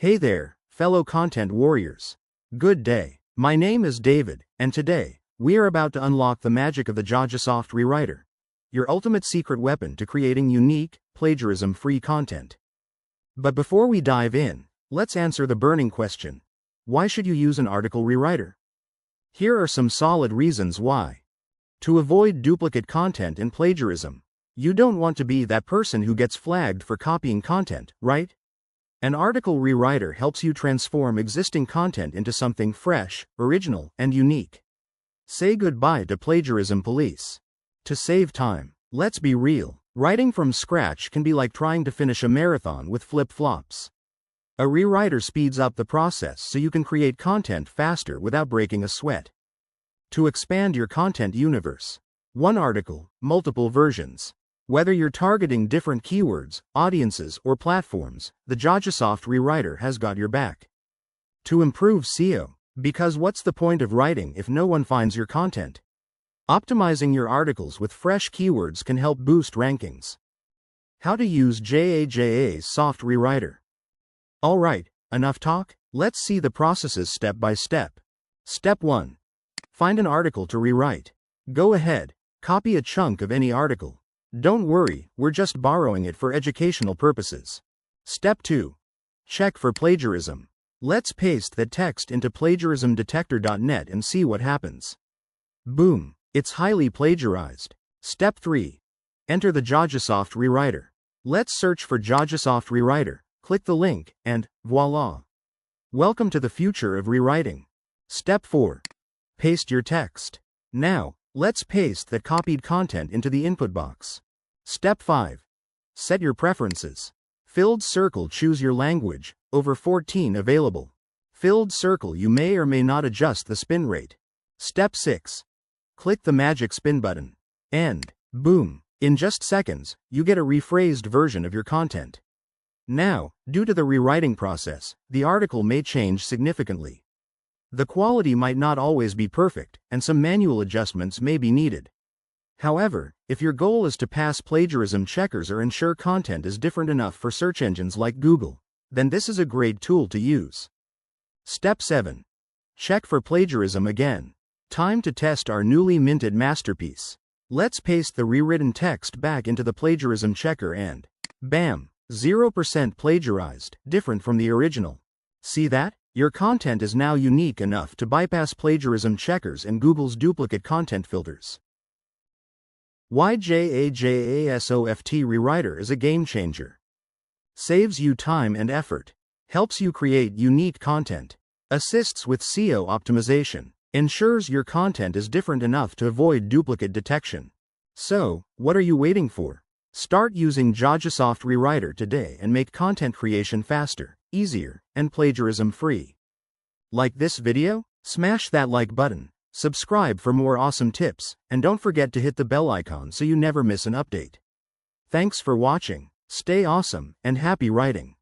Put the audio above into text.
Hey there, fellow content warriors. Good day. My name is David, and today, we are about to unlock the magic of the Jajasoft Rewriter, your ultimate secret weapon to creating unique, plagiarism-free content. But before we dive in, let's answer the burning question. Why should you use an article rewriter? Here are some solid reasons why. To avoid duplicate content and plagiarism. You don't want to be that person who gets flagged for copying content, right? An article rewriter helps you transform existing content into something fresh, original, and unique. Say goodbye to plagiarism police. To save time, let's be real. Writing from scratch can be like trying to finish a marathon with flip-flops. A rewriter speeds up the process so you can create content faster without breaking a sweat. To expand your content universe. One article, multiple versions. Whether you're targeting different keywords, audiences, or platforms, the Jajasoft Rewriter has got your back. To improve SEO, because what's the point of writing if no one finds your content? Optimizing your articles with fresh keywords can help boost rankings. How to use Jajasoft Rewriter. Alright, enough talk, let's see the processes step by step. Step 1. Find an article to rewrite. Go ahead, copy a chunk of any article. Don't worry, we're just borrowing it for educational purposes. Step 2. Check for plagiarism. Let's paste that text into plagiarismdetector.net and see what happens. Boom, it's highly plagiarized. Step 3. Enter the Jajasoft Rewriter. Let's search for Jajasoft Rewriter, click the link, and voila! Welcome to the future of rewriting. Step 4. Paste your text. Now, let's paste that copied content into the input box. Step 5. Set your preferences. Filled circle, choose your language, over 14 available. Filled circle, you may or may not adjust the spin rate. Step 6. Click the magic spin button. And, boom, in just seconds, you get a rephrased version of your content. Now, due to the rewriting process, the article may change significantly. The quality might not always be perfect, and some manual adjustments may be needed. However, if your goal is to pass plagiarism checkers or ensure content is different enough for search engines like Google, then this is a great tool to use. Step 7. Check for plagiarism again. Time to test our newly minted masterpiece. Let's paste the rewritten text back into the plagiarism checker and, bam, 0% plagiarized, different from the original. See that? Your content is now unique enough to bypass plagiarism checkers and Google's duplicate content filters. Why Jajasoft Rewriter is a game changer. Saves you time and effort. Helps you create unique content. Assists with SEO optimization. Ensures your content is different enough to avoid duplicate detection. So, what are you waiting for? Start using Jajasoft Rewriter today and make content creation faster, easier, and plagiarism-free. Like this video? Smash that like button, subscribe for more awesome tips, and don't forget to hit the bell icon so you never miss an update. Thanks for watching, stay awesome, and happy writing.